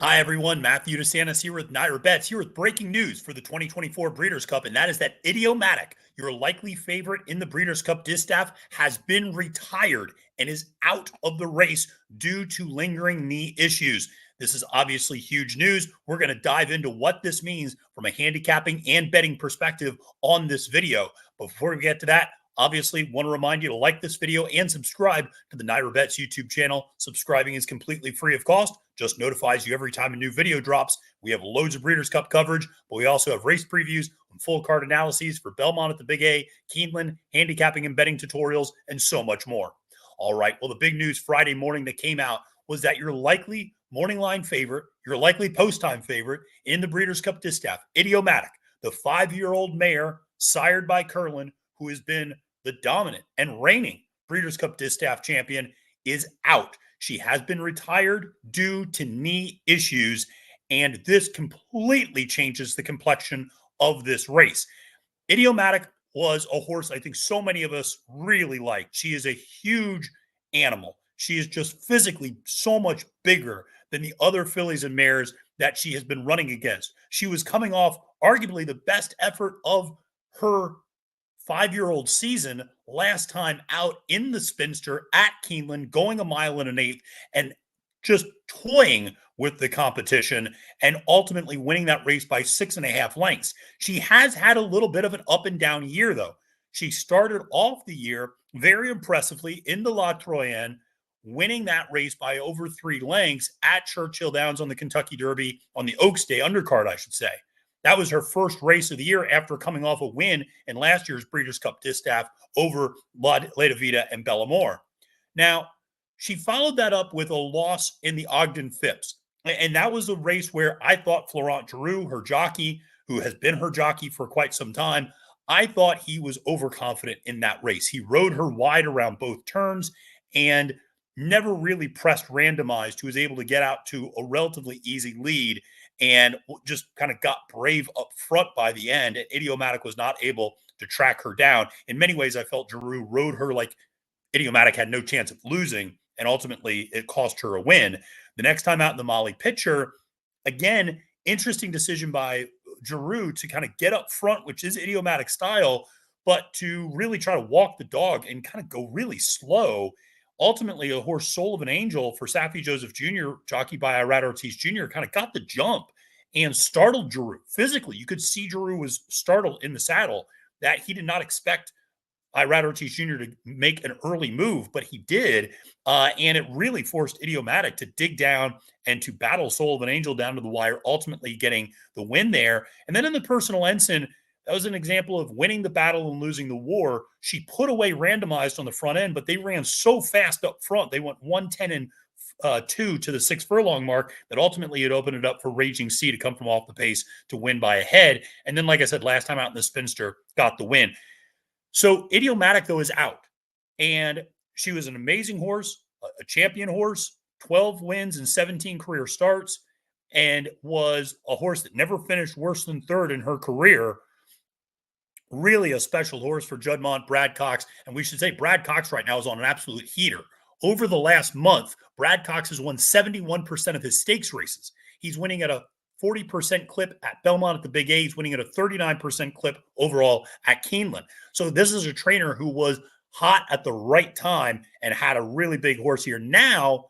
Hi, everyone. Matthew DeSantis here with NYRA Bets, here with breaking news for the 2024 Breeders' Cup, and that is that Idiomatic, your likely favorite in the Breeders' Cup Distaff, has been retired and is out of the race due to lingering knee issues. This is obviously huge news. We're going to dive into what this means from a handicapping and betting perspective on this video. But before we get to that, obviously, want to remind you to like this video and subscribe to the NYRA Bets YouTube channel. Subscribing is completely free of cost, just notifies you every time a new video drops. We have loads of Breeders' Cup coverage, but we also have race previews and full card analyses for Belmont at the Big A, Keeneland, handicapping and betting tutorials, and so much more. All right, well, the big news Friday morning that came out was that your likely morning line favorite, your likely post-time favorite in the Breeders' Cup Distaff, Idiomatic, the 5-year-old mare sired by Curlin, who has been the dominant and reigning Breeders' Cup Distaff champion, is out. She has been retired due to knee issues, and this completely changes the complexion of this race. Idiomatic was a horse I think so many of us really liked. She is a huge animal. She is just physically so much bigger than the other fillies and mares that she has been running against. She was coming off arguably the best effort of her 5-year-old season last time out in the Spinster at Keeneland, going 1.125 and just toying with the competition and ultimately winning that race by 6.5 lengths. She has had a little bit of an up and down year, though. She started off the year very impressively in the La Troyenne, winning that race by over 3 lengths at Churchill Downs on the Kentucky Derby, on the Oaks Day undercard, I should say. That was her first race of the year after coming off a win in last year's Breeders' Cup Distaff over Leda Vita and Bellamore. Now, she followed that up with a loss in the Ogden Phipps. And that was a race where I thought Florent Giroux, her jockey, who has been her jockey for quite some time, I thought he was overconfident in that race. He rode her wide around both turns and never really pressed randomized. He was able to get out to a relatively easy lead and just kind of got brave up front by the end. And Idiomatic was not able to track her down. In many ways, I felt Giroux rode her like Idiomatic had no chance of losing, and ultimately it cost her a win. The next time out in the Molly Pitcher, again, interesting decision by Giroux to kind of get up front, which is Idiomatic style, but to really try to walk the dog and kind of go really slow. Ultimately, a horse, Soul of an Angel, for Safi Joseph Jr., jockeyed by Irad Ortiz Jr., kind of got the jump and startled Giroux. Physically, you could see Giroux was startled in the saddle, that he did not expect Irad Ortiz Jr. to make an early move, but he did. And it really forced Idiomatic to dig down and to battle Soul of an Angel down to the wire, ultimately getting the win there. And then in the Personal Ensign, that was an example of winning the battle and losing the war. She put away randomized on the front end, but they ran so fast up front. They went 110 and 2 to the 6 furlong mark that ultimately it opened it up for Raging Sea to come from off the pace to win by a head. And then, like I said, last time out in the Spinster, got the win. So Idiomatic, though, is out. And she was an amazing horse, a champion horse, 12 wins and 17 career starts, and was a horse that never finished worse than third in her career. Really a special horse for Juddmonte, Brad Cox. And we should say Brad Cox right now is on an absolute heater. Over the last month, Brad Cox has won 71% of his stakes races. He's winning at a 40% clip at Belmont at the Big A. He's winning at a 39% clip overall at Keeneland. So this is a trainer who was hot at the right time and had a really big horse here. Now,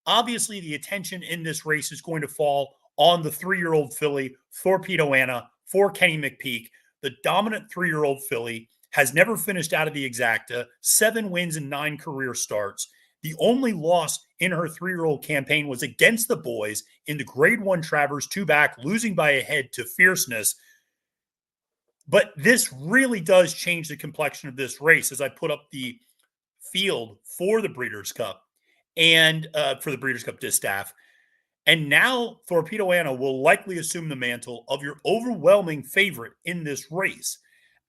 obviously, the attention in this race is going to fall on the 3-year-old filly, Torpedo Anna, for Kenny McPeek. The dominant 3-year-old filly has never finished out of the exacta, 7 wins and 9 career starts. The only loss in her 3-year-old campaign was against the boys in the Grade 1 Travers 2-back, losing by a head to Fierceness. But this really does change the complexion of this race as I put up the field for the Breeders' Cup and for the Breeders' Cup Distaff. And now Torpedo Anna will likely assume the mantle of your overwhelming favorite in this race,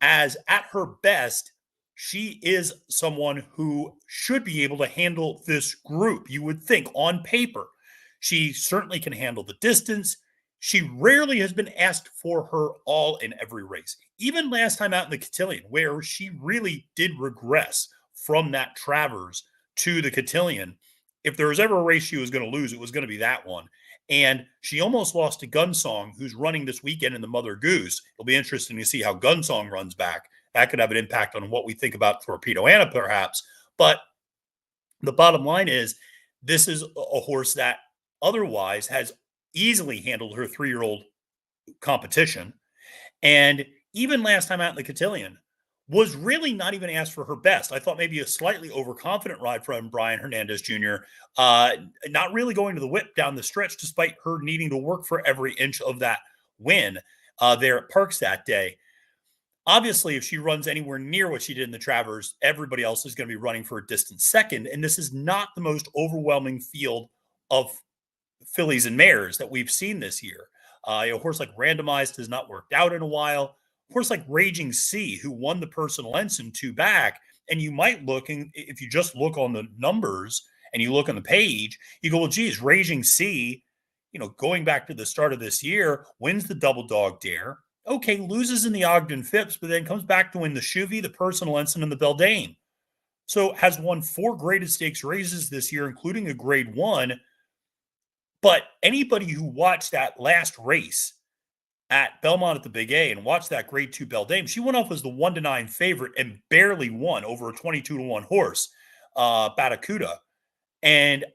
as at her best, she is someone who should be able to handle this group. You would think on paper, she certainly can handle the distance. She rarely has been asked for her all in every race. Even last time out in the Cotillion, where she really did regress from that Travers to the Cotillion, if there was ever a race she was going to lose, it was going to be that one. And she almost lost to Gunsong, who's running this weekend in the Mother Goose. It'll be interesting to see how Gunsong runs back. That could have an impact on what we think about Torpedo Anna, perhaps. But the bottom line is, this is a horse that otherwise has easily handled her 3-year-old competition. And even last time out in the cotillion, was really not even asked for her best. I thought maybe a slightly overconfident ride from Brian Hernandez Jr., not really going to the whip down the stretch, despite her needing to work for every inch of that win there at Parks that day. Obviously, if she runs anywhere near what she did in the Travers, everybody else is going to be running for a distant second. And this is not the most overwhelming field of fillies and mares that we've seen this year. A horse like Randomized has not worked out in a while. A horse like Raging Sea, who won the Personal Ensign 2 back, and you might look, and if you just look on the numbers and you look on the page, you go, well, geez, Raging Sea, going back to the start of this year, wins the Double Dog Dare. Okay, loses in the Ogden Phipps, but then comes back to win the Chuvy, the Personal Ensign, and the Beldame. So has won 4 graded stakes races this year, including a grade 1. But anybody who watched that last race at Belmont at the Big A and watched that grade 2 Beldame, she went off as the 1-9 favorite and barely won over a 22-1 horse, Batacuda. And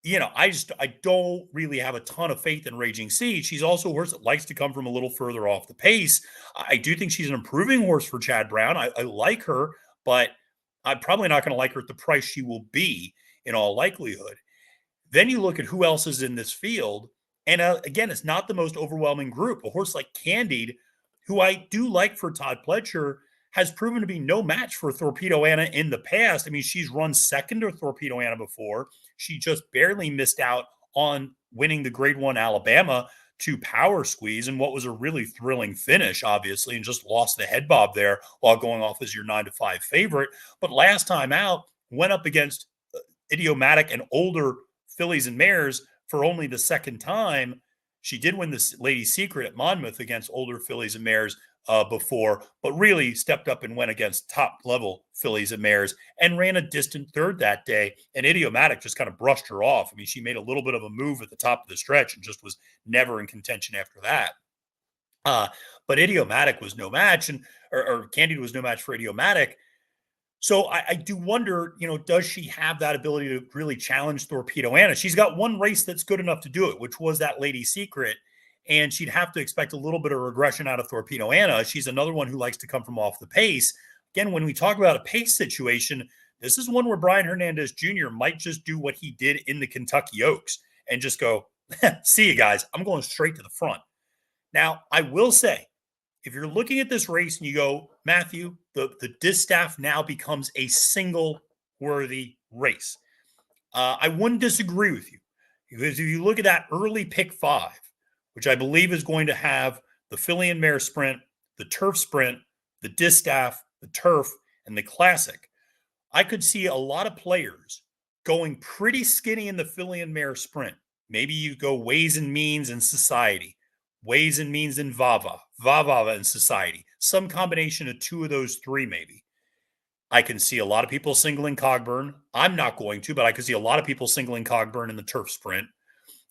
I don't really have a ton of faith in Raging Sea. She's also a horse that likes to come from a little further off the pace. I do think she's an improving horse for Chad Brown. I like her, but I'm probably not going to like her at the price she will be in all likelihood. Then you look at who else is in this field. And again, it's not the most overwhelming group. A horse like Candied, who I do like for Todd Pletcher, has proven to be no match for Torpedo Anna in the past. I mean, she's run second to Torpedo Anna before. She just barely missed out on winning the grade 1 Alabama to Power Squeeze and what was a really thrilling finish, obviously, and just lost the head bob there while going off as your 9-5 favorite. But last time out, went up against Idiomatic and older fillies and mares for only the second time. She did win this Lady Secret at Monmouth against older fillies and mares before, but really stepped up and went against top-level fillies and mares and ran a distant third that day. And Idiomatic just kind of brushed her off. I mean, she made a little bit of a move at the top of the stretch and just was never in contention after that. But Idiomatic was no match, or Candied was no match for Idiomatic. So I do wonder, does she have that ability to really challenge Torpedo Anna? She's got one race that's good enough to do it, which was that Lady Secret. And she'd have to expect a little bit of regression out of Torpedo Anna. She's another one who likes to come from off the pace. Again, when we talk about a pace situation, this is one where Brian Hernandez Jr. might just do what he did in the Kentucky Oaks and just go, see you guys, I'm going straight to the front. Now, I will say, if you're looking at this race and you go, Matthew, the distaff now becomes a single worthy race. I wouldn't disagree with you, because if you look at that early pick 5, which I believe is going to have the filly and mare sprint, the turf sprint, the distaff, the turf, and the classic, I could see a lot of players going pretty skinny in the filly and mare sprint. Maybe you go Ways and Means and Society, Ways and Means and Vava and Society, some combination of 2 of those 3 maybe. I can see a lot of people singling Cogburn. I'm not going to, but I could see a lot of people singling Cogburn in the turf sprint.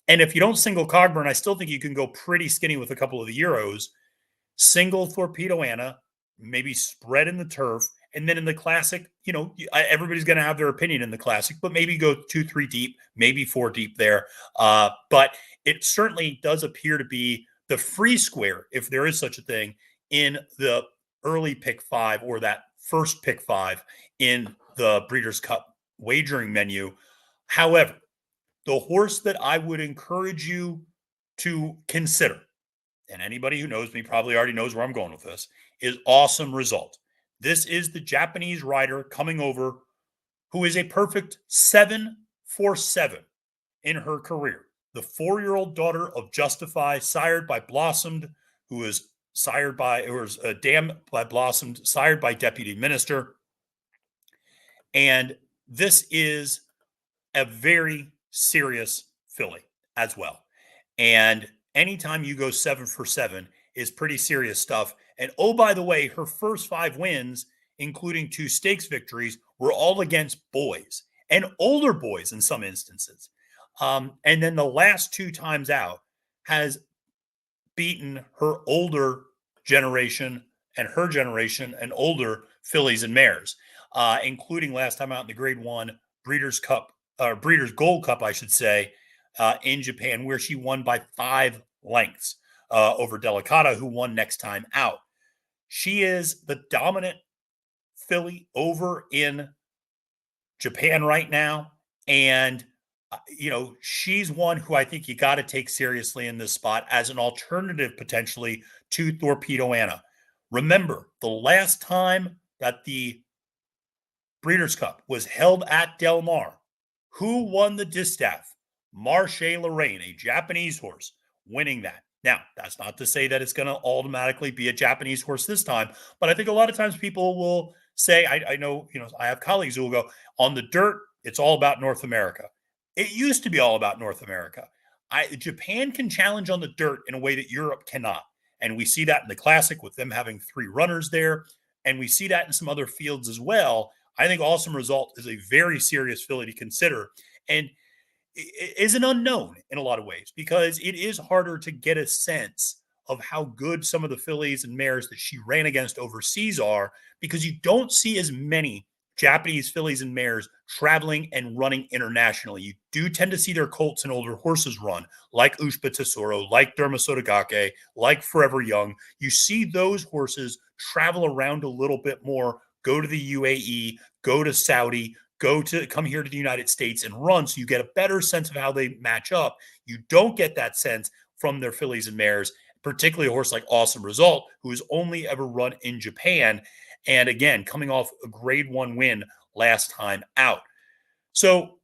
And if you don't single Cogburn, I still think you can go pretty skinny with a couple of the Euros. Single Torpedo Anna, maybe spread in the turf. And then in the classic, everybody's going to have their opinion in the classic, but maybe go 2-3 deep, maybe 4 deep there. But it certainly does appear to be the free square, if there is such a thing, in the early pick 5 or that first pick 5 in the Breeders' Cup wagering menu. However, the horse that I would encourage you to consider, and anybody who knows me probably already knows where I'm going with this, is Awesome Result. This is the Japanese rider coming over who is a perfect 7-4-7 in her career. The 4-year-old daughter of Justify, sired by Blossomed, who was damned by Blossomed, sired by Deputy Minister. And this is a very serious filly as well. And anytime you go 7-for-7 is pretty serious stuff. And oh, by the way, her first 5 wins, including 2 stakes victories, were all against boys. and older boys in some instances. And then the last 2 times out has beaten her older generation and her generation and older fillies and mares, including last time out in the Grade One Breeders' Cup, or Breeders' Gold Cup, I should say, in Japan, where she won by 5 lengths over Delicata, who won next time out. She is the dominant filly over in Japan right now. And, she's one who I think you got to take seriously in this spot as an alternative potentially to Torpedo Anna. Remember, the last time that the Breeders' Cup was held at Del Mar, who won the distaff? Marche Lorraine, a Japanese horse, winning that. Now, that's not to say that it's going to automatically be a Japanese horse this time, but I think a lot of times people will say, I know, I have colleagues who will go, on the dirt, it's all about North America. It used to be all about North America. Japan can challenge on the dirt in a way that Europe cannot. And we see that in the Classic with them having 3 runners there. And we see that in some other fields as well. I think Awesome Result is a very serious filly to consider. And is an unknown in a lot of ways because it is harder to get a sense of how good some of the fillies and mares that she ran against overseas are because you don't see as many Japanese fillies and mares traveling and running internationally. You do tend to see their colts and older horses run, like Ushba Tesoro, like Derma Sotogake, like Forever Young. You see those horses travel around a little bit more, go to the UAE, go to Saudi, come here to the United States and run, so you get a better sense of how they match up. You don't get that sense from their fillies and mares, particularly a horse like Awesome Result, who has only ever run in Japan. And again, coming off a Grade One win last time out. So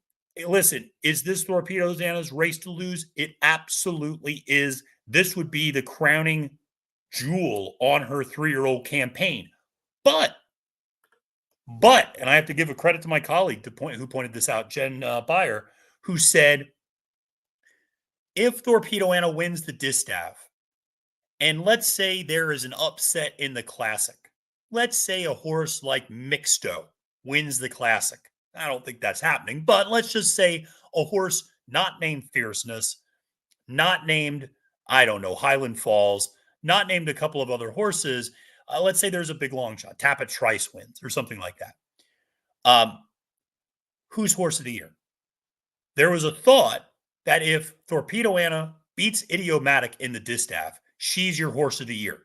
listen, is this Torpedo Anna's race to lose? It absolutely is. This would be the crowning jewel on her 3-year-old campaign. But, and I have to give a credit to my colleague who pointed this out, Jen Beyer, who said, if Torpedo Anna wins the distaff, and let's say there is an upset in the Classic, let's say a horse like Mixto wins the Classic. I don't think that's happening, but let's just say a horse not named Fierceness, not named, I don't know, Highland Falls, not named a couple of other horses. Let's say there's a big long shot, Tapit Trice wins or something like that. Who's horse of the year? There was a thought that if Torpedo Anna beats Idiomatic in the distaff, she's your horse of the year.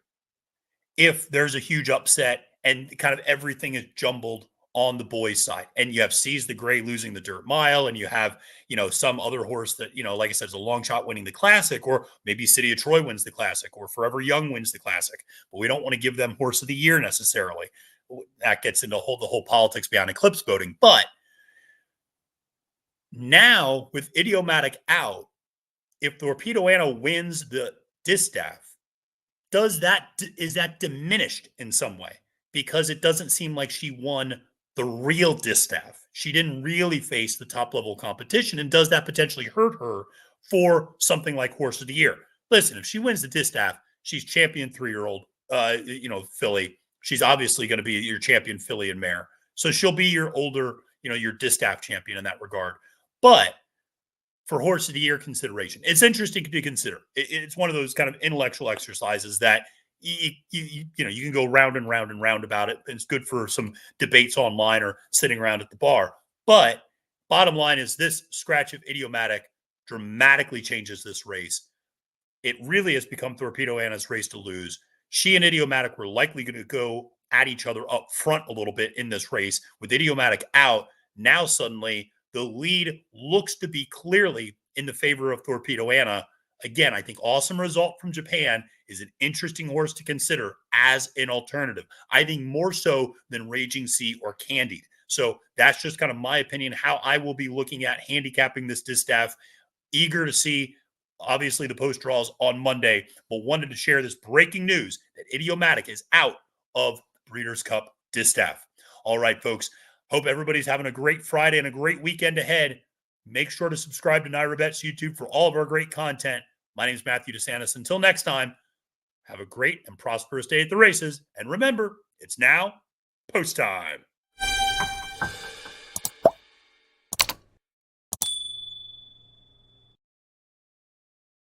If there's a huge upset and kind of everything is jumbled on the boys' side, and you have Seize the Gray losing the dirt mile, and you have, some other horse that, like I said, is a long shot winning the Classic, or maybe City of Troy wins the Classic, or Forever Young wins the Classic, but we don't want to give them horse of the year necessarily. That gets into the whole politics behind eclipse voting. But now with Idiomatic out, if Torpedo Anna wins the distaff, is that diminished in some way? Because it doesn't seem like she won the real distaff. She didn't really face the top level competition. And does that potentially hurt her for something like horse of the year? Listen, if she wins the distaff, she's champion 3-year-old, filly. She's obviously going to be your champion filly and mare. So she'll be your older, your distaff champion in that regard. But for horse of the year consideration, it's interesting to consider. It's one of those kind of intellectual exercises that you can go round and round and round about it. It's good for some debates online or sitting around at the bar. But bottom line is this scratch of Idiomatic dramatically changes this race. It really has become Torpedo Anna's race to lose. She and Idiomatic were likely going to go at each other up front a little bit in this race. With Idiomatic out, now suddenly the lead looks to be clearly in the favor of Torpedo Anna. Again, I think Awesome Result from Japan is an interesting horse to consider as an alternative. I think more so than Raging Sea or Candied. So that's just kind of my opinion, how I will be looking at handicapping this distaff. Eager to see, obviously, the post draws on Monday, but wanted to share this breaking news that Idiomatic is out of Breeders' Cup Distaff. All right, folks. Hope everybody's having a great Friday and a great weekend ahead. Make sure to subscribe to NYRA Bets YouTube for all of our great content. My name is Matthew DeSantis. Until next time, have a great and prosperous day at the races. And remember, it's now post time.